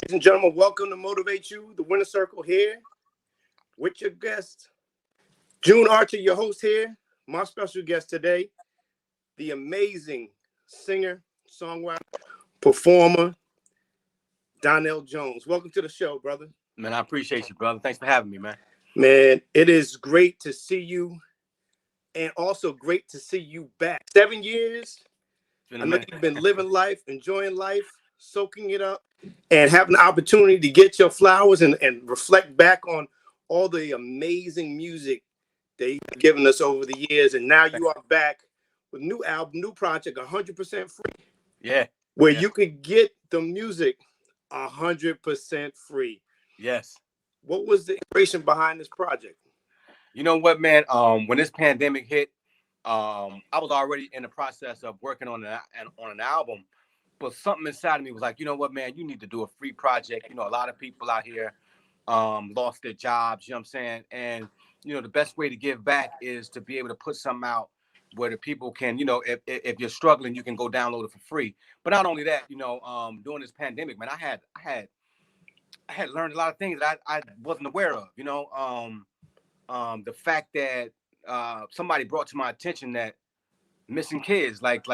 Ladies and gentlemen, welcome to Motivate You, the Winner Circle here with your guest, June Archer, your host here. My special guest today, the amazing singer, songwriter, performer, Donell Jones. Welcome to the show, brother. Man, I appreciate you, brother. Thanks for having me, man. Man, it is great to see you and also great to see you back. 7 years. I know you've been living life, enjoying life, soaking it up, and having the opportunity to get your flowers and reflect back on all the amazing music that you've given us over the years. And now you are back with a new album, new project, 100% free. Yeah. Where you could get the music 100% free. Yes. What was the inspiration behind this project? You know what, man? When this pandemic hit, I was already in the process of working on an album, but something inside of me was like, you know what, man, you need to do a free project. You know, a lot of people out here lost their jobs, you know what I'm saying? And, you know, the best way to give back is to be able to put something out where the people can, you know, if you're struggling, you can go download it for free. But not only that, you know, during this pandemic, man, I had learned a lot of things that I wasn't aware of, you know. The fact that somebody brought to my attention that missing kids, like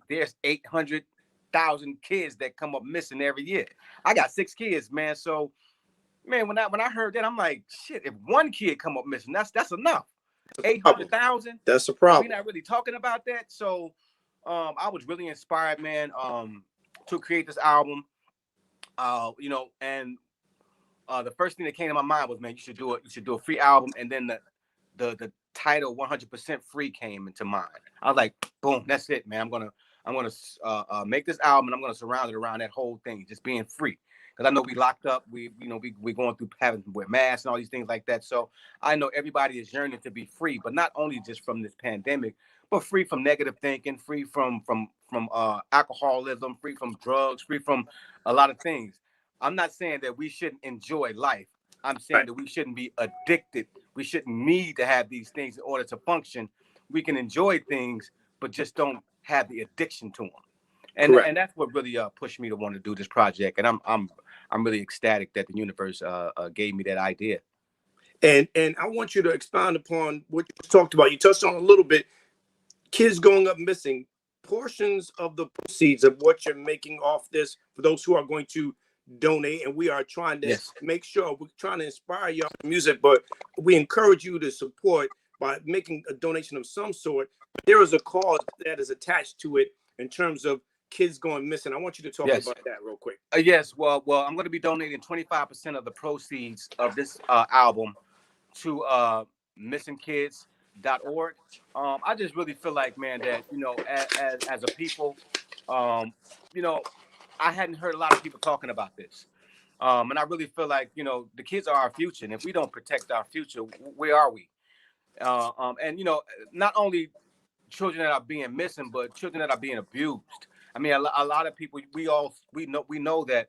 there's 800,000 kids that come up missing every year. I got 6 kids, man. So, man, when I heard that, I'm like, shit. If one kid come up missing, that's enough. 800,000. That's a problem. We're not really talking about that. So, I was really inspired, man, to create this album. You know, and the first thing that came to my mind was, man, you should do a free album, and then the title 100% free came into mind. I was like, boom, that's it, man. I'm gonna make this album, and I'm gonna surround it around that whole thing, just being free. Because I know we locked up, we going through having to wear masks and all these things like that. So I know everybody is yearning to be free, but not only just from this pandemic, but free from negative thinking, free from alcoholism, free from drugs, free from a lot of things. I'm not saying that we shouldn't enjoy life. I'm saying that we shouldn't be addicted. We shouldn't need to have these things in order to function. We can enjoy things, but just don't have the addiction to them. And that's what really pushed me to want to do this project. And I'm really ecstatic that the universe gave me that idea. And I want you to expound upon what you talked about. You touched on a little bit, kids going up missing. Portions of the proceeds of what you're making off this for those who are going to donate, and we are trying to make sure we're trying to inspire y'all music, but we encourage you to support by making a donation of some sort. There is a cause that is attached to it in terms of kids going missing. I want you to talk about that real quick. Yes, well, I'm going to be donating 25% of the proceeds of this album to missingkids.org. I just really feel like, man, that, you know, as a people, you know, I hadn't heard a lot of people talking about this. And I really feel like, you know, the kids are our future. And if we don't protect our future, where are we? And, you know, not only children that are being missing, but children that are being abused. I mean, a lot of people, we know that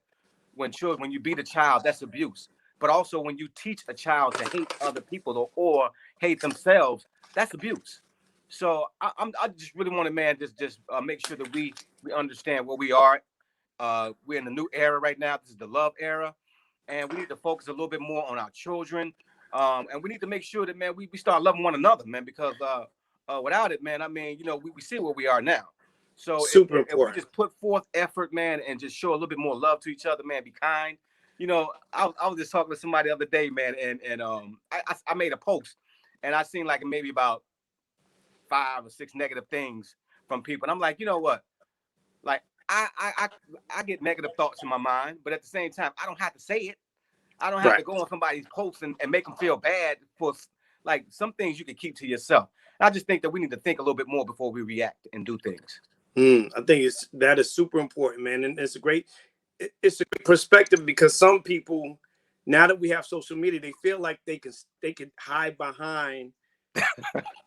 when you beat a child, that's abuse. But also when you teach a child to hate other people or hate themselves, that's abuse. So I just really want to, man, just make sure that we understand where we are. We're in a new era right now. This is the love era, and we need to focus a little bit more on our children. And we need to make sure that, man, we start loving one another, man, because without it, man, I mean, you know, we see where we are now. So if we just put forth effort, man, and just show a little bit more love to each other, man, be kind. You know, I was just talking to somebody the other day, man, and I made a post, and I seen like maybe about 5 or 6 negative things from people, and I'm like, you know what, like I get negative thoughts in my mind, but at the same time, I don't have to say it. I don't have to go on somebody's post and make them feel bad for, like, some things you can keep to yourself. I just think that we need to think a little bit more before we react and do things. I think that is super important, man. And it's a great perspective, because some people, now that we have social media, they feel like they can hide behind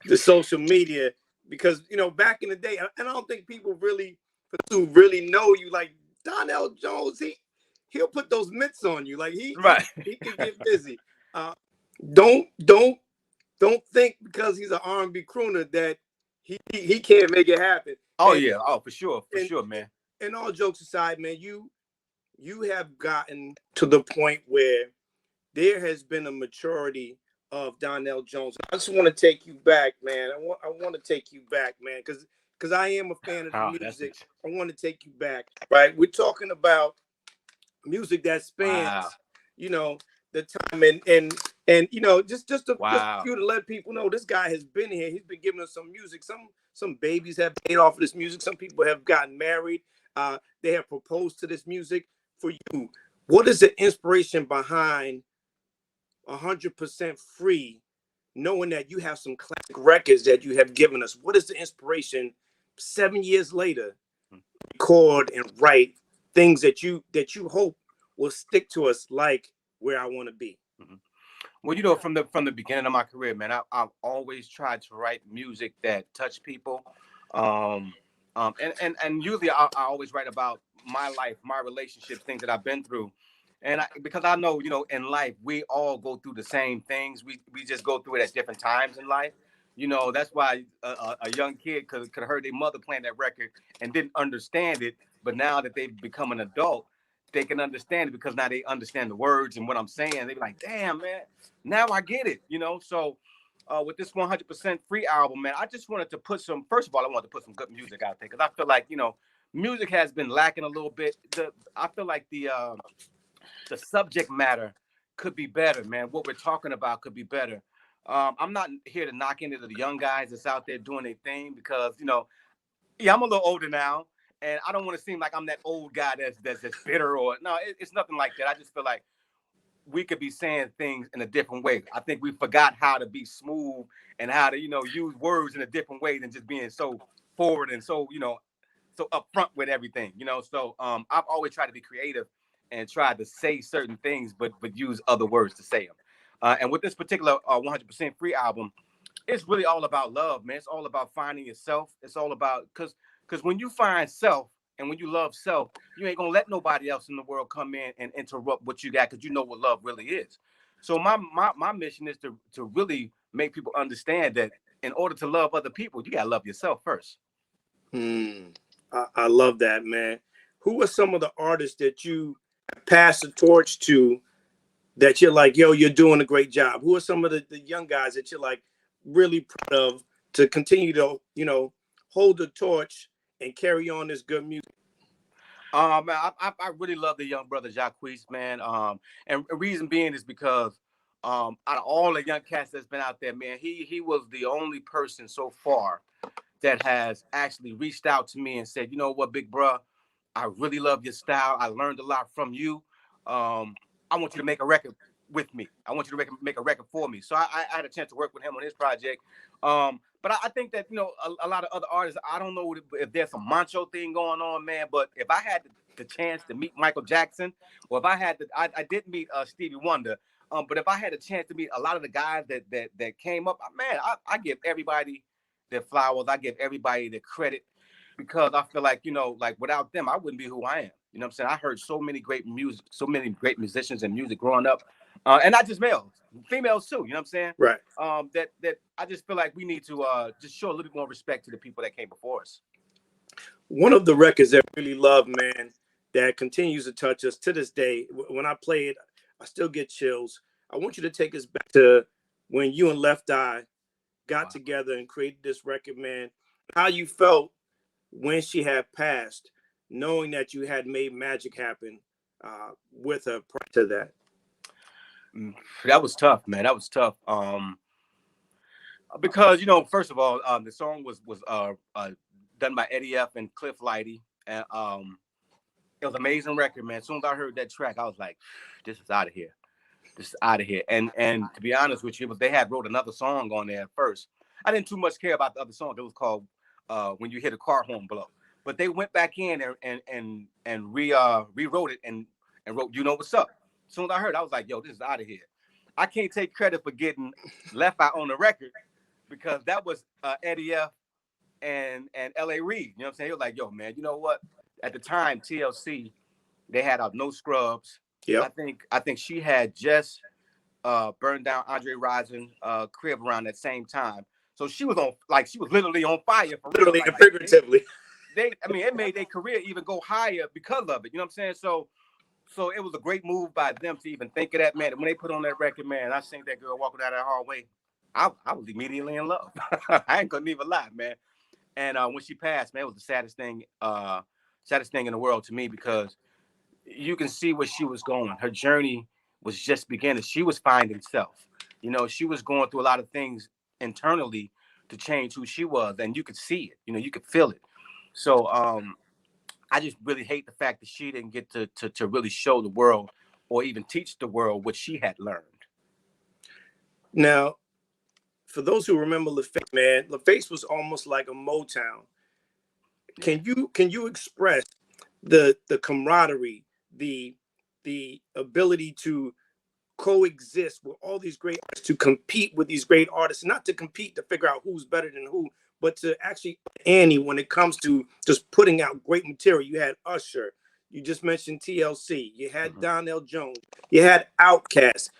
the social media, because, you know, back in the day, and I don't think people really know you, like Donell Jones, he'll put those mitts on you, like he can get busy. Don't think because he's an R&B crooner that he can't make it happen. Oh, yeah. Oh, for sure, man. And all jokes aside, man, you you have gotten to the point where there has been a maturity of Donnell Jones. I just want to take you back, man. I want to take you back, man, because I am a fan of the Oh, that's music. it. I want to take you back, right? We're talking about music that Wow. spans, you know, the time and just Wow. you to let people know this guy has been here. He's been giving us some music. Some babies have paid off of this music. Some people have gotten married. They have proposed to this music. For you, what is the inspiration behind 100% free, knowing that you have some classic records that you have given us? What is the inspiration 7 years later, record and write things that you hope will stick to us, like Where I Want to Be? Mhm. Well, you know, from the beginning of my career, man, I've always tried to write music that touch people. Um, and usually I always write about my life, my relationships, things that I've been through. And because I know, you know, in life, we all go through the same things. We just go through it at different times in life. You know, that's why a young kid could have heard their mother playing that record and didn't understand it. But now that they've become an adult, they can understand it because now they understand the words and what I'm saying. They be like, damn, man, now I get it, you know. So with this 100% free album, man, I just wanted to put some. First of all, I wanted to put some good music out there because I feel like, you know, music has been lacking a little bit. I feel like the subject matter could be better, man. What we're talking about could be better. I'm not here to knock into the young guys that's out there doing their thing because, you know, yeah, I'm a little older now, and I don't want to seem like I'm that old guy that's bitter or no. It's nothing like that. I just feel like we could be saying things in a different way. I think we forgot how to be smooth and how to, you know, use words in a different way than just being so forward and so, you know, so upfront with everything, you know. So I've always tried to be creative and tried to say certain things, but use other words to say them. And with this particular 100% free album, it's really all about love, man. It's all about finding yourself. It's all about because when you find self and when you love self, you ain't gonna let nobody else in the world come in and interrupt what you got because you know what love really is. So my mission is to really make people understand that in order to love other people, you gotta love yourself first. Hmm. I love that, man. Who are some of the artists that you pass the torch to that you're like, yo, you're doing a great job? Who are some of the young guys that you're like really proud of to continue to, hold the torch and carry on this good music? Man, I really love the young brother Jacquees, man. And the reason being is because out of all the young cats that's been out there, man, he was the only person so far that has actually reached out to me and said, you know what, big bro, I really love your style. I learned a lot from you. I want you to make a record with me. I want you to make a record for me. So I had a chance to work with him on his project. But I think that, you know, a lot of other artists, I don't know if there's some macho thing going on, man. But if I had the chance to meet Michael Jackson, or if I had I did meet Stevie Wonder. But if I had a chance to meet a lot of the guys that came up, man, I give everybody their flowers. I give everybody the credit because I feel like, you know, like without them, I wouldn't be who I am. You know what I'm saying? I heard so many great music, so many great musicians and music growing up. And not just males, females too, you know what I'm saying? Right. That I just feel like we need to just show a little bit more respect to the people that came before us. One of the records that I really love, man, that continues to touch us to this day. When I play it, I still get chills. I want you to take us back to when you and Left Eye got Wow. together and created this record, man. How you felt when she had passed, knowing that you had made magic happen with her prior to that. That was tough, man. That was tough. Because, you know, first of all, the song was done by Eddie F and Cliff Lighty, and it was an amazing record, man. As soon as I heard that track, I was like, "This is out of here. This is out of here." And to be honest with you, they had wrote another song on there at first. I didn't too much care about the other song. It was called "When You Hear the Car Horn Blow." But they went back in and rewrote it and wrote "You Know What's Up." As soon as I heard it, I was like, "Yo, this is out of here." I can't take credit for getting Left Eye on the record because that was Eddie F and L.A. Reid. You know what I'm saying? He was like, "Yo, man, you know what?" At the time, TLC, they had out No Scrubs. Yep. I think she had just burned down Andre Rison crib around that same time. So she was she was literally on fire for real. Literally and figuratively. I mean, it made their career even go higher because of it. You know what I'm saying? So So it was a great move by them to even think of that, man. When they put on that record, man, I seen that girl walking down that hallway. I was immediately in love. I ain't gonna even lie, man. And when she passed, man, it was the saddest thing in the world to me, because you can see where she was going. Her journey was just beginning. She was finding self. You know, she was going through a lot of things internally to change who she was, and you could see it. You know, you could feel it. So I just really hate the fact that she didn't get to really show the world or even teach the world what she had learned. Now, for those who remember LaFace, man, LaFace was almost like a Motown. Can you express the camaraderie, the ability to coexist with all these great artists, to compete with these great artists, not to compete to figure out who's better than who, but to actually Annie when it comes to just putting out great material. You had Usher, you just mentioned TLC, you had Donnell Jones, you had Outkast.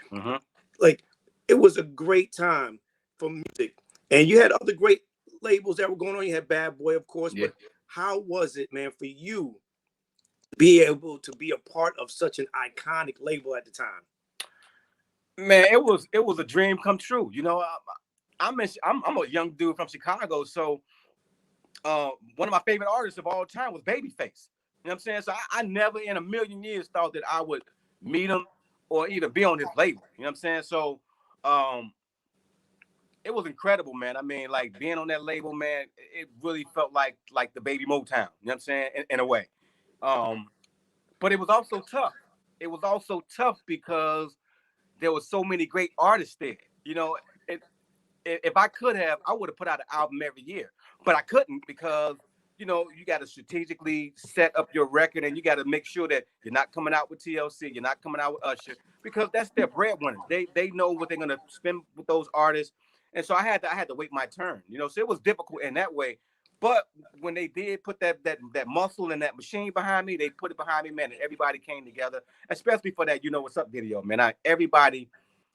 Like, it was a great time for music, and you had other great labels that were going on. You had Bad Boy, of course, but how was it, man, for you to be able to be a part of such an iconic label at the time? Man, it was a dream come true. You know, I'm a young dude from Chicago, so one of my favorite artists of all time was Babyface. You know what I'm saying? So I never in a million years thought that I would meet him or even be on his label. You know what I'm saying? So it was incredible, man. I mean, like, being on that label, man, it really felt like the baby Motown. You know what I'm saying? In a way. But it was also tough. It was also tough because there were so many great artists there. You know, if I could have, I would have put out an album every year, but I couldn't, because, you know, you got to strategically set up your record, and you got to make sure that you're not coming out with TLC, you're not coming out with Usher, because that's their breadwinners. They know what they're gonna spend with those artists, and so I had to wait my turn. You know, so it was difficult in that way. But when they did put that muscle and that machine behind me, they put it behind me, man, and everybody came together, especially for that "You Know What's Up" video, man. Everybody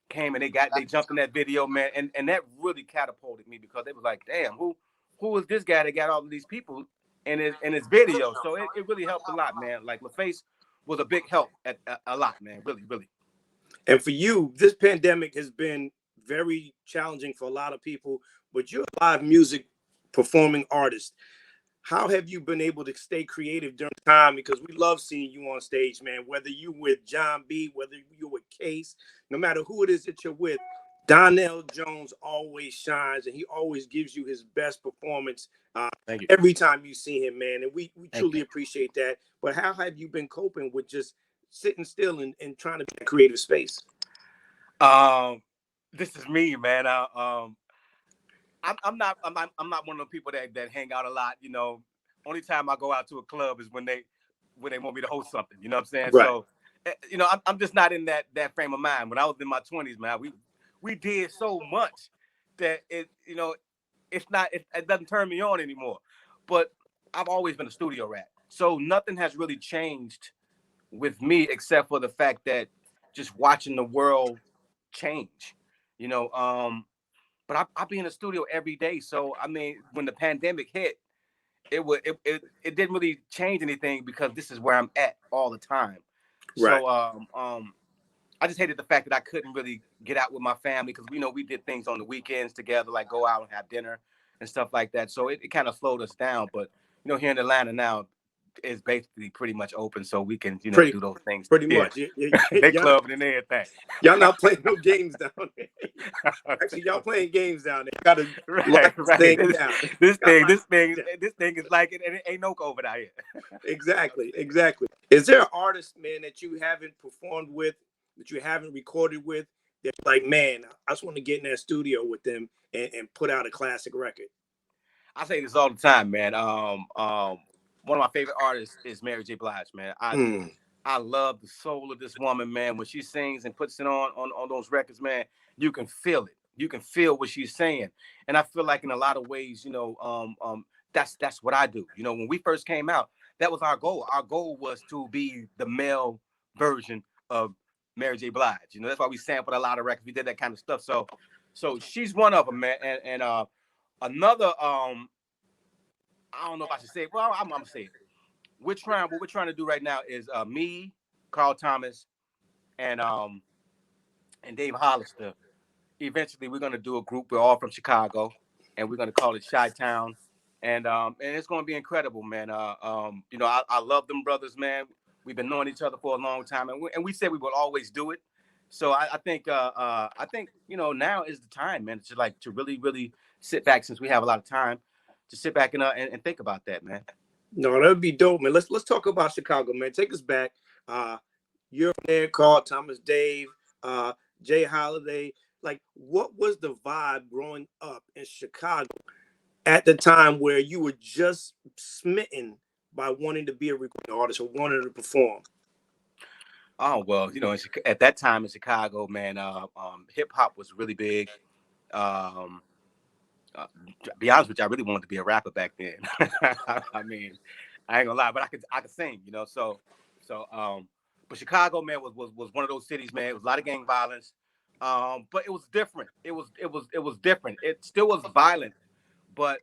came and they jumped in that video, man, and that really catapulted me, because it was like, damn, who is this guy that got all of these people in his video? So it really helped a lot, man. Like, LaFace was a big help at a lot, man. Really, really. And for you, this pandemic has been very challenging for a lot of people, but you're a live music performing artist. How have you been able to stay creative during time? Because we love seeing you on stage, man, whether you with John B, whether you're with Case, no matter who it is that you're with, Donnell Jones always shines, and he always gives you his best performance Thank you. every time you see him, man. And we truly you. appreciate that. But how have you been coping with just sitting still and trying to be a creative space? This is me, man. I'm not one of the people that hang out a lot. You know, only time I go out to a club is when they want me to host something. You know what I'm saying? Right. So, you know, I'm just not in that frame of mind. When I was in my 20s, man, we did so much that it doesn't turn me on anymore. But I've always been a studio rat, so nothing has really changed with me, except for the fact that just watching the world change. You know, but I be in the studio every day. So I mean, when the pandemic hit, it didn't really change anything, because this is where I'm at all the time. Right. So I just hated the fact that I couldn't really get out with my family, because we did things on the weekends together, like go out and have dinner and stuff like that. So it kind of slowed us down. But here in Atlanta now, is basically pretty much open, so we can do those things. Pretty much. They clubbing and everything. Y'all not playing no games down there. Actually, y'all playing games down there. Got to right. down. This thing is like it, and it ain't no COVID out here. Exactly. Is there an artist, man, that you haven't performed with, that you haven't recorded with, that's like, man, I just want to get in that studio with them and put out a classic record? I say this all the time, man. One of my favorite artists is Mary J. Blige, man. I love the soul of this woman, man. When she sings and puts it on those records, man, you can feel it. You can feel what she's saying. And I feel like in a lot of ways, that's what I do. You know, when we first came out, that was our goal. Our goal was to be the male version of Mary J. Blige. You know, that's why we sampled a lot of records. We did that kind of stuff. So she's one of them, man. And another, I don't know if I should say it. Well, I'm gonna say it. What we're trying to do right now is me, Carl Thomas, and Dave Hollister. Eventually, we're gonna do a group. We're all from Chicago, and we're gonna call it Chi-Town, and it's gonna be incredible, man. You know, I love them brothers, man. We've been knowing each other for a long time, and we said we would always do it. So I think you know now is the time, man, to like to really sit back since we have a lot of time to sit back and think about that, man. No, that would be dope, man. Let's talk about Chicago, man. Take us back. You're there, Carl Thomas, Dave, uh, Jay Holiday. Like, what was the vibe growing up in Chicago at the time where you were just smitten by wanting to be a recording artist or wanting to perform? Oh well, you know, at that time in Chicago, man, hip hop was really big. Um, to be honest with you, I really wanted to be a rapper back then. I mean, I ain't gonna lie, but I could sing, you know. But Chicago, man, was one of those cities, man. It was a lot of gang violence, but it was different. It was different. It still was violent, but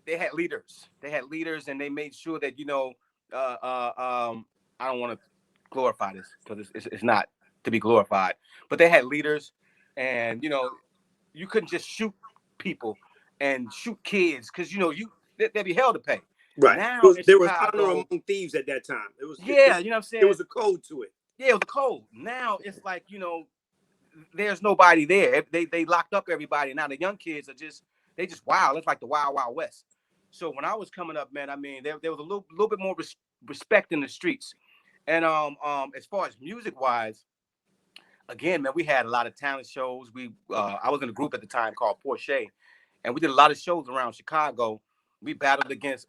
they had leaders. They had leaders, and they made sure that you know. I don't want to glorify this because it's not to be glorified, but they had leaders, and you know, you couldn't just shoot people and shoot kids because you know they'd be hell to pay. Right. Now in There was honor Chicago, among thieves at that time. yeah, you know what I'm saying. There was a code to it. Yeah, it was a code. Now it's like you know, there's nobody there. They locked up everybody. Now the young kids are just wild. It's like the wild wild west. So when I was coming up, man, I mean there was a little bit more respect in the streets. And as far as music wise, again, man, we had a lot of talent shows. I was in a group at the time called Porsche, and we did a lot of shows around Chicago. We battled against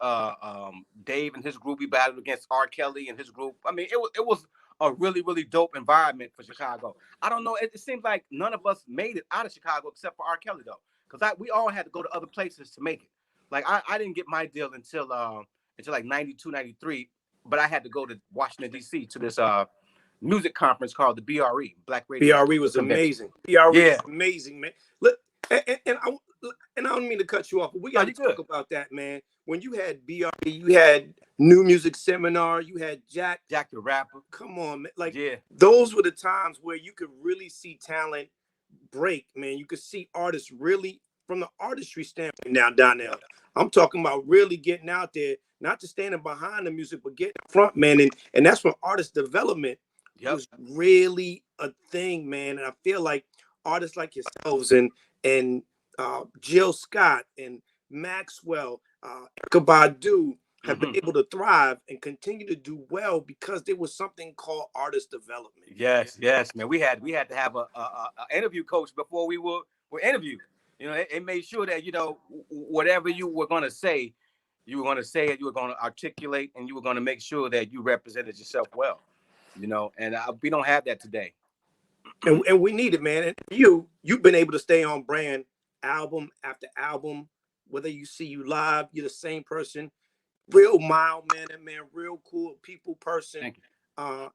Dave and his group. We battled against R. Kelly and his group. I mean, it was a really dope environment for Chicago. I don't know. It seems like none of us made it out of Chicago except for R. Kelly though, because we all had to go to other places to make it. Like I didn't get my deal until like 92, 93, but I had to go to Washington D.C. to this music conference called the BRE, Black Radio BRE was Convention. amazing. BRE Yeah. was amazing, man. Look, and I don't mean to cut you off, but we got to talk about that, man. When you had BRE, you had New Music Seminar, you had Jack the Rapper. Come on, man. Like, Yeah. those were the times where you could really see talent break, man. You could see artists really from the artistry standpoint now, Donnell. I'm talking about really getting out there, not just standing behind the music, but getting in front, man. And that's when artist development was really a thing, man. And I feel like artists like yourselves and Jill Scott and Maxwell, Erykah Badu have been able to thrive and continue to do well because there was something called artist development. Yes, man. We had to have a interview coach before we were interviewed. You know, it made sure that you know whatever you were going to say, you were going to say it, you were going to articulate, and you were going to make sure that you represented yourself well. You know, and we don't have that today. And we need it, man. And you've been able to stay on brand album after album. Whether you see you live, you're the same person. Real mild man, real cool people person. Thank you.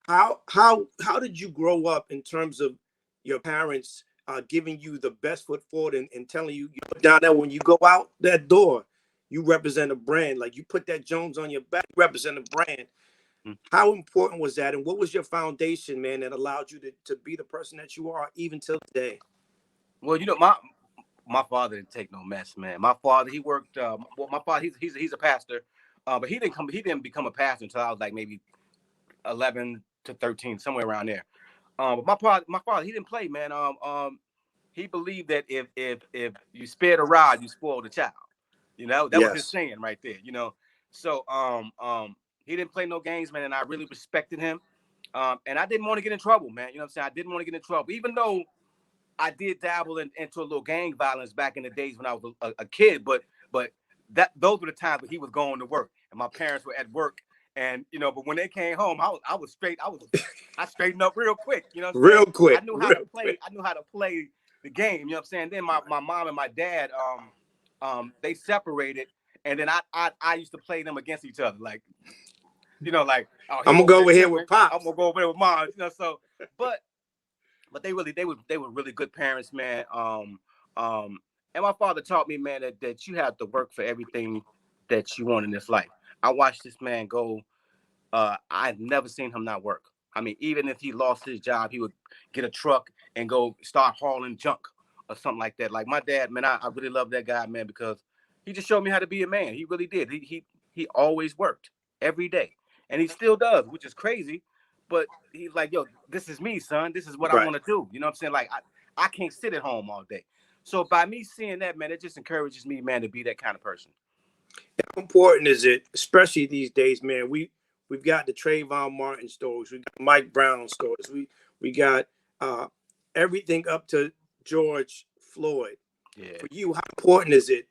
How did you grow up in terms of your parents giving you the best foot forward and telling you down there when you go out that door, you represent a brand. Like you put that Jones on your back, you represent a brand. How important was that? And what was your foundation, man, that allowed you to be the person that you are even till today? Well, you know, my father didn't take no mess, man. My father, he worked. My father, he's a pastor, but he didn't become a pastor until I was like maybe 11 to 13, somewhere around there. But my father, he didn't play, man. He believed that if you spare the rod, you spoil the child. You know, that was his saying right there. You know, so he didn't play no games, man, and I really respected him. And I didn't want to get in trouble, man. You know what I'm saying? I didn't want to get in trouble, even though I did dabble into a little gang violence back in the days when I was a kid. But those were the times when he was going to work and my parents were at work. And you know, but when they came home, I was straight. I straightened up real quick. You know, real quick. I knew how to play. I knew how to play the game. You know what I'm saying? Then my mom and my dad, they separated, and then I used to play them against each other, like. You know, like I'm gonna go over here with Pops. I'm gonna go over there with Mom. You know, so but they were really good parents, man. And my father taught me, man, that you have to work for everything that you want in this life. I watched this man go I've never seen him not work. I mean, even if he lost his job, he would get a truck and go start hauling junk or something like that. Like my dad, man, I really love that guy, man, because he just showed me how to be a man. He really did. He always worked every day, and he still does, which is crazy. But he's like, yo, this is me, son. This is what I Right. want to do. You know what I'm saying? Like I can't sit at home all day. So by me seeing that, man, it just encourages me, man, to be that kind of person. How important is it, especially these days, man? We've got the Trayvon Martin stories, we got Mike Brown stories, we got everything up to George Floyd. Yeah. For you, how important is it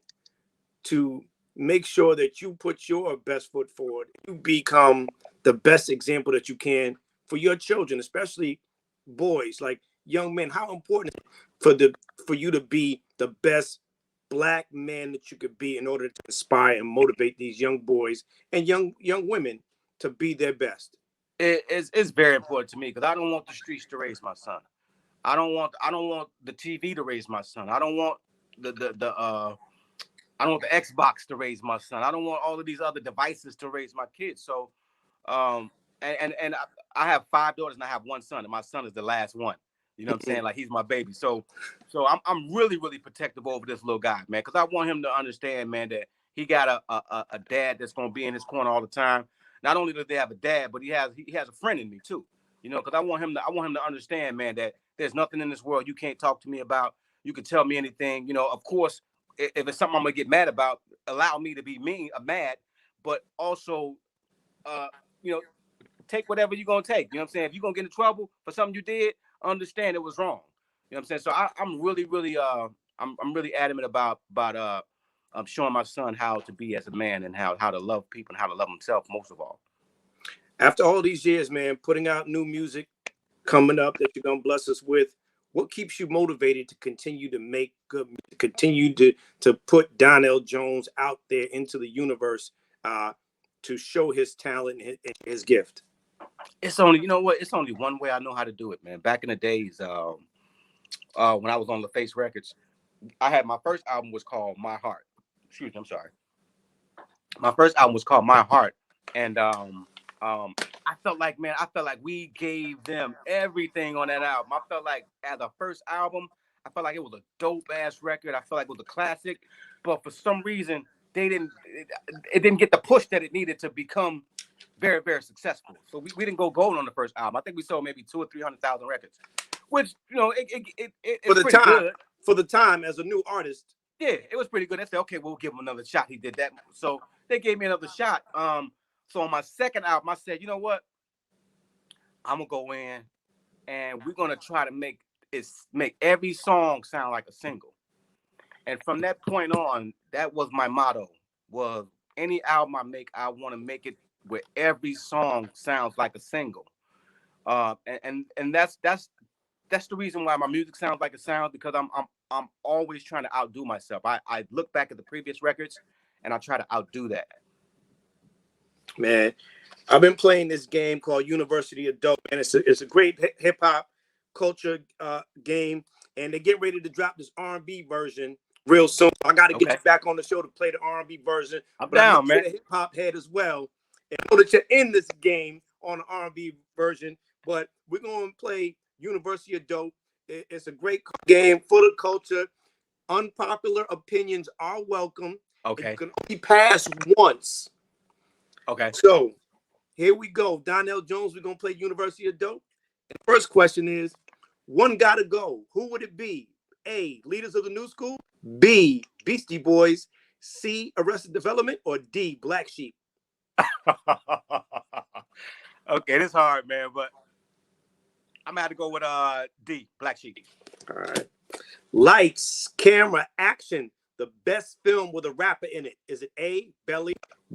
to make sure that you put your best foot forward, you become the best example that you can for your children, especially boys, like young men? How important is it for you to be the best Black man that you could be in order to inspire and motivate these young boys and young women to be their best? It's very important to me because I don't want the streets to raise my son. I don't want the TV to raise my son. I don't want I don't want the Xbox to raise my son. I don't want all of these other devices to raise my kids. So um and I have 5 daughters and I have one son, and my son is the last one. You know what I'm saying? Like he's my baby. So I'm really, really protective over this little guy, man, because I want him to understand, man, that he got a dad that's gonna be in his corner all the time. Not only does they have a dad, but he has a friend in me too. You know, because I want him to understand, man, that there's nothing in this world you can't talk to me about. You can tell me anything. You know, of course, if it's something I'm gonna get mad about, allow me to be mad, but also, you know, take whatever you're gonna take. You know what I'm saying? If you're gonna get in trouble for something you did, understand it was wrong. You know what I'm saying? So I'm really, really I'm really adamant about showing my son how to be as a man and how to love people and how to love himself most of all. After all these years, man, putting out new music coming up that you're gonna bless us with, what keeps you motivated to continue to make good music, continue to put Donell Jones out there into the universe, to show his talent and his gift? It's only, you know what? It's only one way I know how to do it, man. Back in the days, when I was on LaFace Records, I had my first album was called My Heart. Excuse me, I'm sorry. My first album was called My Heart, and I felt like, man, we gave them everything on that album. I felt like as a first album, I felt like it was a dope ass record. I felt like it was a classic, but for some reason, it didn't get the push that it needed to become very, very successful. So we didn't go gold on the first album. I think we sold maybe 200,000 or 300,000 records, which, you know, For the pretty time, good. for the time as a new artist. Yeah, it was pretty good. They said, okay, we'll give him another shot. He did that. So they gave me another shot. So on my second album, I said, you know what? I'm gonna go in and we're gonna try to make every song sound like a single. And from that point on, that was my motto. Was any album I make, I want to make it where every song sounds like a single. And that's the reason why my music sounds like it sounds, because I'm always trying to outdo myself. I look back at the previous records and I try to outdo that. Man, I've been playing this game called University of Dope, and it's a great hip hop culture game, and they get ready to drop this R&B version real soon. I got to get you back on the show to play the R&B version. I'm down, man. You're a hip hop head as well, and I know that you're in this game on the R&B version. But we're going to play University of Dope. It's a great game, full of culture. Unpopular opinions are welcome. Okay. You can only pass once. Okay. So here we go. Donell Jones, we're going to play University of Dope. And the first question is, one gotta go. Who would it be? A, Leaders of the New School. B, Beastie Boys. C, Arrested Development. Or D, Black Sheep. Okay, this is hard, man, but I'm gonna have to go with D, Black Sheep. All right. Lights, camera, action. The best film with a rapper in it. Is it A, Belly,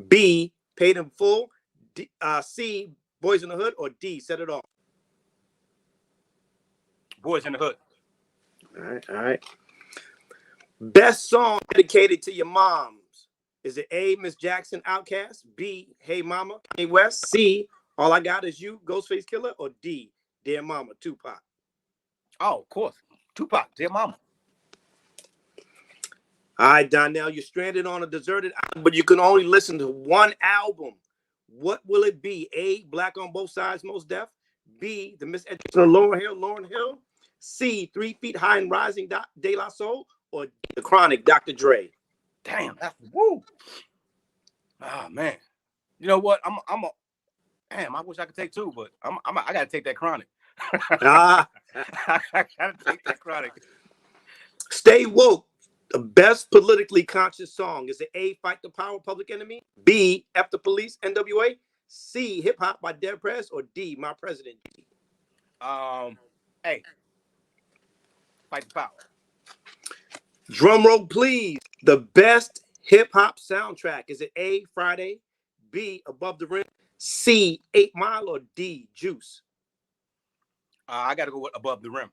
B, Paid in Full, D, C, Boys in the Hood, or D, Set It Off? Boys in the Hood. All right. Best song dedicated to your moms. Is it A, Miss Jackson, Outkast, B, Hey Mama, Kanye West, C, All I Got Is You, Ghostface Killer, or D, Dear Mama, Tupac? Oh, of course. Tupac, Dear Mama. All right, Donell, you're stranded on a deserted island, but you can only listen to one album. What will it be? A, Black on Both Sides, Most Def. B, The Miseducation of Lauryn Hill. C, 3 Feet High and Rising, De La Soul. Or D, The Chronic, Dr. Dre. Damn, that's woo. Oh man. You know what? Damn, I wish I could take two, but I gotta take that Chronic. Ah, I gotta take that Chronic. Stay Woke. The best politically conscious song is it A, Fight the Power, Public Enemy. B, F the Police, NWA. C, Hip Hop by Dead Prez. Or D, My President. Hey, Fight the Power. Drum roll, please. The best hip hop soundtrack is it A, Friday. B, Above the Rim. C, 8 Mile. Or D, Juice. I gotta go with Above the Rim.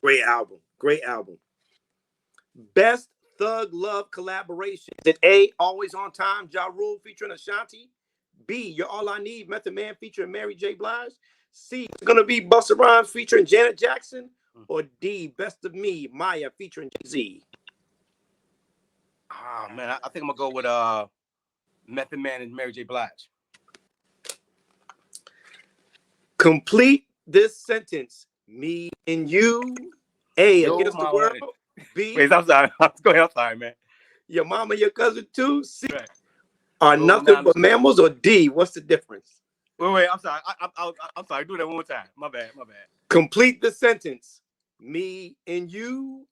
Great album. Great album. Best Thug Love collaboration. Is it A, Always on Time, Ja Rule featuring Ashanti? B, You're All I Need, Method Man featuring Mary J. Blige? C, it's gonna be Busta Rhymes featuring Janet Jackson? Or D, Best of Me, Maya featuring Jay-Z? Oh man, I think I'm gonna go with Method Man and Mary J. Blige. Complete this sentence. Me and you. A, Yo, Against the my World. life. B, Wait, I'm sorry. Go ahead. I'm sorry, man. Your Mama, Your Cousin Too. C, Right. Are Go Nothing down But the- Mammals. Or D, what's the difference? Wait. I'm sorry. I'm sorry. Do that one more time. My bad. Complete the sentence. Me and you.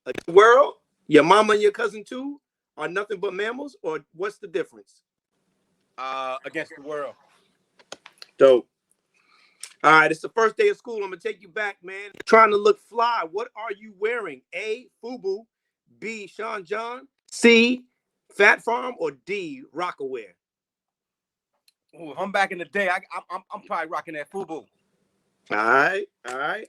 Against the World. Your Mama and Your Cousin Too. Are Nothing But Mammals. Or what's the difference? Against the World. Dope. All right, it's the first day of school. I'm gonna take you back, man. Trying to look fly. What are you wearing? A, FUBU. B, Sean John. C, Fat Farm. Or D, Rockaware. Ooh, if I'm back in the day, I'm probably rocking that FUBU. All right, all right.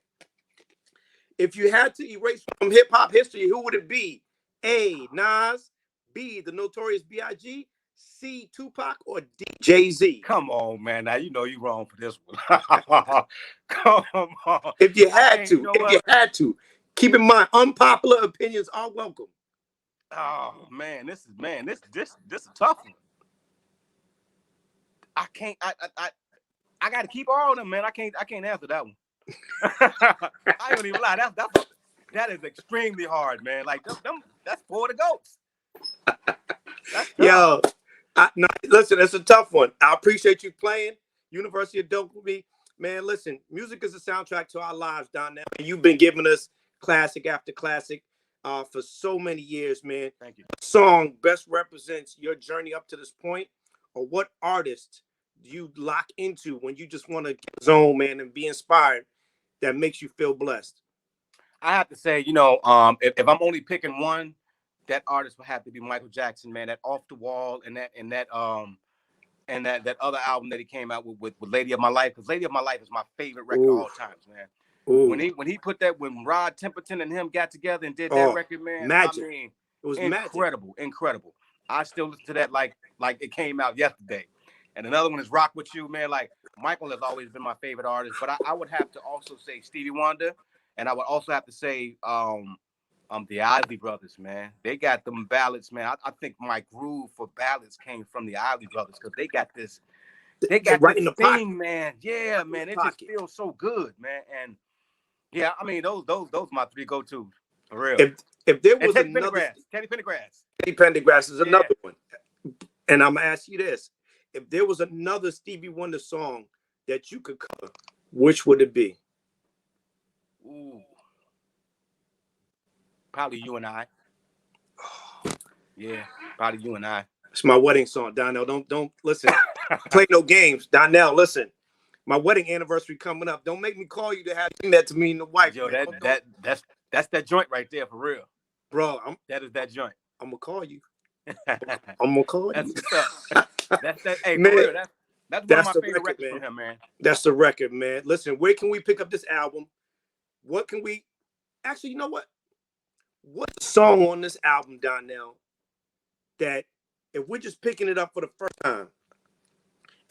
If you had to erase from hip hop history, who would it be? A, Nas. B, The Notorious B.I.G. C, Tupac. Or D, Jay-Z? Come on, man. Now you know you wrong for this one. Come on. If you had Okay, to, you know if what? you had to, keep in mind, unpopular opinions are welcome. Oh man, this is a tough one. I can't. I got to keep all of them, man. I can't answer that one. I don't even lie. That is extremely hard, man. Like that's 4 of the goats. That's tough. Yo, no, listen, it's a tough one. I appreciate you playing University of Dope with me. Man, listen, music is a soundtrack to our lives, Donnell. And you've been giving us classic after classic for so many years, man. Thank you. What song best represents your journey up to this point? Or what artist do you lock into when you just want to zone, man, and be inspired that makes you feel blessed? I have to say, if I'm only picking one, that artist would have to be Michael Jackson, man. That Off the Wall and that other album that he came out with Lady of My Life, because Lady of My Life is my favorite record of all times, man. Ooh. When Rod Temperton and him got together and did that record, man, magic. I mean, It was incredible. I still listen to that like it came out yesterday. And another one is Rock With You, man. Like Michael has always been my favorite artist, but I would have to also say Stevie Wonder, and I would also have to say the Isley Brothers, man. They got them ballads, man. I think my groove for ballads came from the Isley Brothers because they got this right in the thing, pocket. man. Yeah, man. It just feels so good, man. And yeah, I mean those are my 3 go-tos for real. If there was Teddy another Pendergrass. Teddy Pendergrass is another one. And I'm gonna ask you this. If there was another Stevie Wonder song that you could cover, which would it be? Ooh. Probably You and I. Yeah, probably You and I. It's my wedding song, Donnell. Don't listen. Play no games, Donnell. Listen, my wedding anniversary coming up. Don't make me call you to have sing that to me and the wife. Yo, that's that joint right there for real, bro. That is that joint. I'm gonna call you. I'm gonna call That's you. what's up. That's that. Hey, Man, for real, that's one of my favorite record, records from him, man. That's the record, man. Listen, where can we pick up this album? What can we? Actually, you know what? What song on this album, Donnell, that if we're just picking it up for the first time,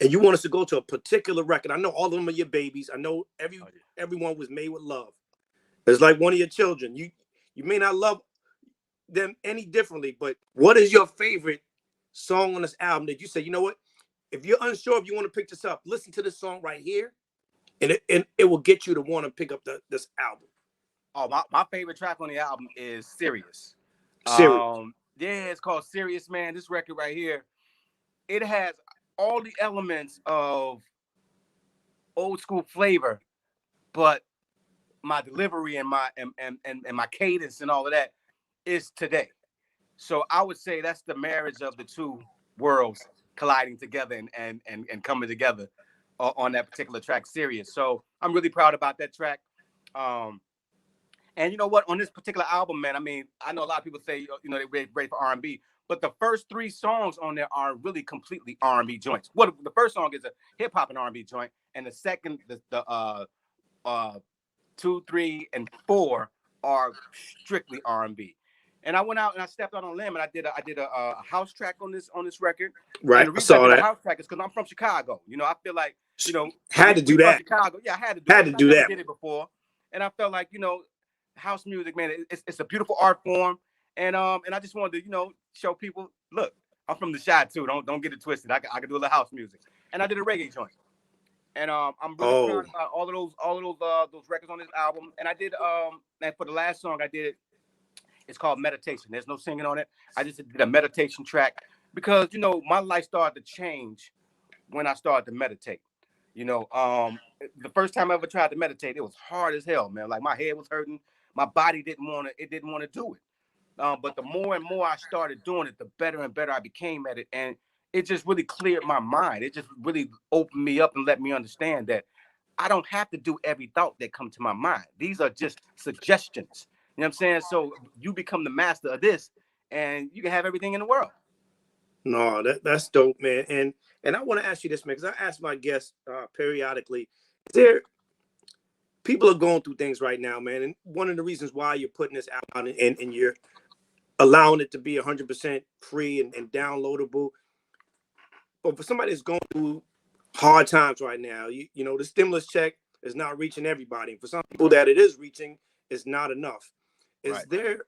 and you want us to go to a particular record? I know all of them are your babies. I know everyone was made with love. It's like one of your children. You may not love them any differently, but what is your favorite song on this album that you say, you know what? If you're unsure if you want to pick this up, listen to this song right here, and it will get you to want to pick up this album. Oh, my favorite track on the album is Serious. Serious. Yeah, it's called Serious, man. This record right here, it has all the elements of old school flavor, but my delivery and my cadence and all of that is today. So I would say that's the marriage of the two worlds colliding together and coming together on that particular track, Serious. So I'm really proud about that track. And you know what? On this particular album, man, I mean, I know a lot of people say, you know, they're ready for R&B, but the first 3 songs on there are really completely R&B joints. What the first song is a hip hop and R&B joint, and the second, the 2, 3, and 4 are strictly R&B. And I went out and I stepped out on a limb and I did a house track on this record. Right. And the reason I did a house track is because I'm from Chicago. You know, I feel like, you know, had to do that. Chicago. Yeah, I had to do that. I did it before, and I felt like, you know, house music, man, it's a beautiful art form, and I just wanted to, you know, show people, look, I'm from the Chi too. Don't get it twisted. I can do a little house music, and I did a reggae joint, and I'm really proud about all of those records on this album. And I did and for the last song I did, it's called Meditation. There's no singing on it. I just did a meditation track because, you know, my life started to change when I started to meditate. You know, the first time I ever tried to meditate, it was hard as hell, man. Like my head was hurting. My body didn't want to do it. But the more and more I started doing it, the better and better I became at it. And it just really cleared my mind. It just really opened me up and let me understand that I don't have to do every thought that comes to my mind. These are just suggestions. You know what I'm saying? So you become the master of this and you can have everything in the world. No, that's dope, man. And I want to ask you this, man, because I ask my guests periodically, people are going through things right now, man. And one of the reasons why you're putting this out and you're allowing it to be 100% free and downloadable. But for somebody that's going through hard times right now, you know, the stimulus check is not reaching everybody. And for some people that it is reaching, it's not enough. Is there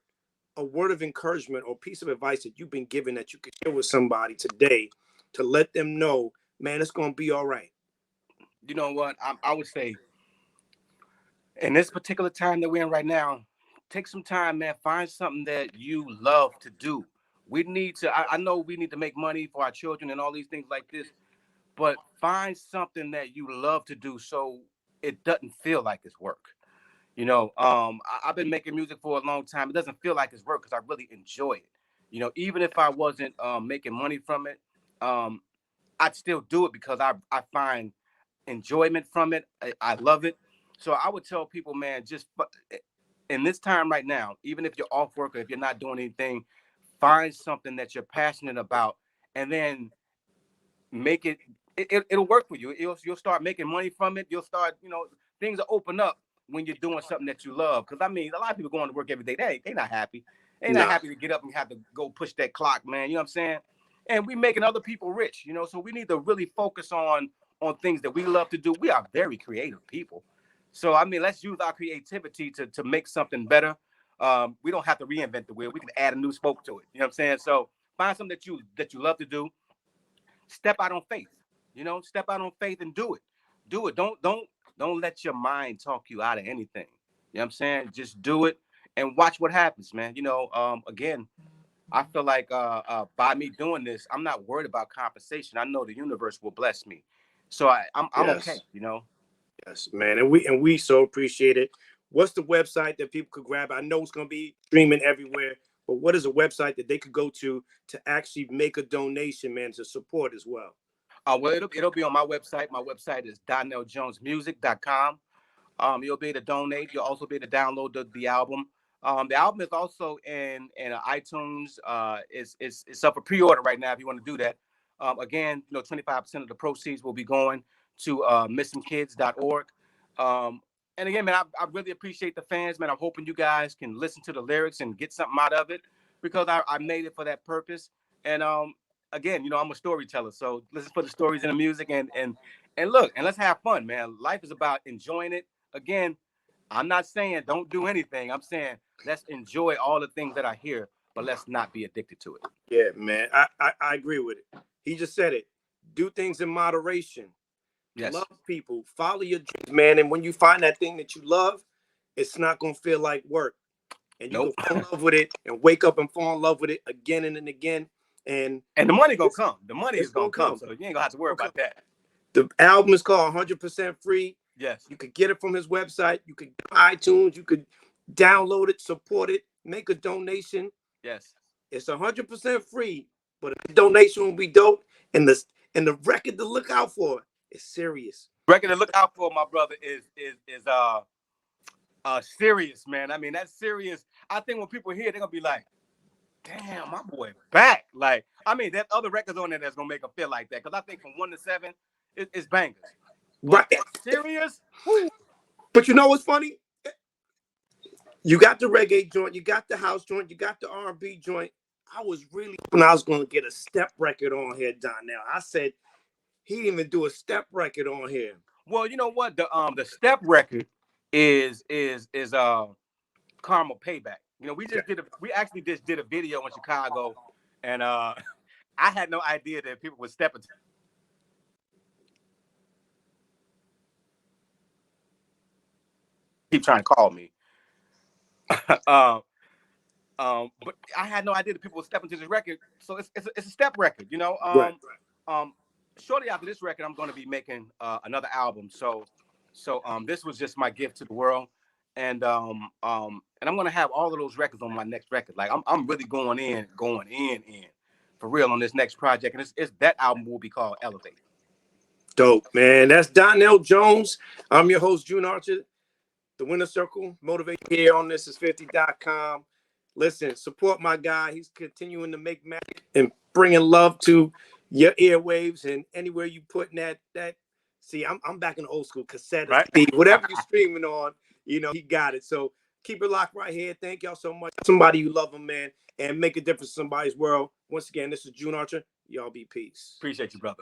a word of encouragement or piece of advice that you've been given that you could share with somebody today to let them know, man, it's going to be all right? You know what? I would say in this particular time that we're in right now, take some time, man. Find something that you love to do. We need to, I know we need to make money for our children and all these things like this, but find something that you love to do so it doesn't feel like it's work. You know, I've been making music for a long time. It doesn't feel like it's work because I really enjoy it. You know, even if I wasn't making money from it, I'd still do it because I find enjoyment from it. I love it. So I would tell people, man, just in this time right now, even if you're off work or if you're not doing anything, find something that you're passionate about and then make it, it'll work for you. You'll start making money from it. You'll start, you know, things will open up when you're doing something that you love. Because I mean, a lot of people going to work every day. They're not happy. They're not happy to get up and have to go push that clock, man. You know what I'm saying? And we making other people rich, you know, so we need to really focus on things that we love to do. We are very creative people. So, I mean, let's use our creativity to make something better. We don't have to reinvent the wheel. We can add a new spoke to it. You know what I'm saying? So find something that you love to do. Step out on faith, you know, step out on faith and do it. Do it. Don't let your mind talk you out of anything. You know what I'm saying? Just do it and watch what happens, man. You know, again, I feel like by me doing this, I'm not worried about compensation. I know the universe will bless me. So I'm Yes. okay, you know. Yes, man. And we so appreciate it. What's the website that people could grab? I know it's going to be streaming everywhere, but what is a website that they could go to actually make a donation, man, to support as well? Well, it'll be on my website. My website is DonnellJonesMusic.com. You'll be able to donate. You'll also be able to download the album. The album is also in iTunes. It's up for pre-order right now if you want to do that. Again, you know, 25% of the proceeds will be going to missingkids.org. And again, man, I really appreciate the fans, man. I'm hoping you guys can listen to the lyrics and get something out of it because I made it for that purpose. And again, you know, I'm a storyteller, so listen for the stories in the music and look, and let's have fun, man. Life is about enjoying it. Again, I'm not saying don't do anything. I'm saying let's enjoy all the things that are here but let's not be addicted to it. Yeah, man. I agree with it. He just said it. Do things in moderation. Yes. Love people. Follow your dreams, man. And when you find that thing that you love, it's not gonna feel like work. And you Nope. can fall in love with it and wake up and fall in love with it again and again. And the money gonna come. The money is gonna gonna come. So you ain't gonna have to worry about that. The album is called 100% Free. Yes. You could get it from his website. You could get iTunes. You could download it, support it, make a donation. Yes. It's 100% free, but a donation will be dope. And the record to look out for is serious. Record to look out for, my brother, is serious, man. I mean, that's serious. I think when people hear, they're gonna be like, damn, my boy back. Like, I mean, there's other records on there that's gonna make them feel like that. Because I think from 1 to 7, it's bangers. Right. Serious? But you know what's funny? You got the reggae joint, you got the house joint, you got the R&B joint. I was really when I was going to get a step record on here, Donnell. I said he didn't even do a step record on here. Well, you know what? The step record is Karma Payback. You know, we actually just did a video in Chicago, and I had no idea that people would step into. Keep trying to call me. But I had no idea that people would step into this record. So it's a step record, you know. Shortly after this record, I'm going to be making another album. So this was just my gift to the world, and I'm going to have all of those records on my next record. Like I'm really going in for real on this next project, and it's that album will be called Elevate. Dope, man. That's Donnell Jones. I'm your host, June Archer. The Winner Circle, motivate here on thisis50.com. Listen, support my guy. He's continuing to make magic and bringing love to your airwaves and anywhere you putting that. See, I'm back in the old school cassette, right? Whatever you're streaming on, you know, he got it. So keep it locked right here. Thank y'all so much. Somebody you love them, man, and make a difference in somebody's world. Once again, this is June Archer. Y'all be peace. Appreciate you, brother.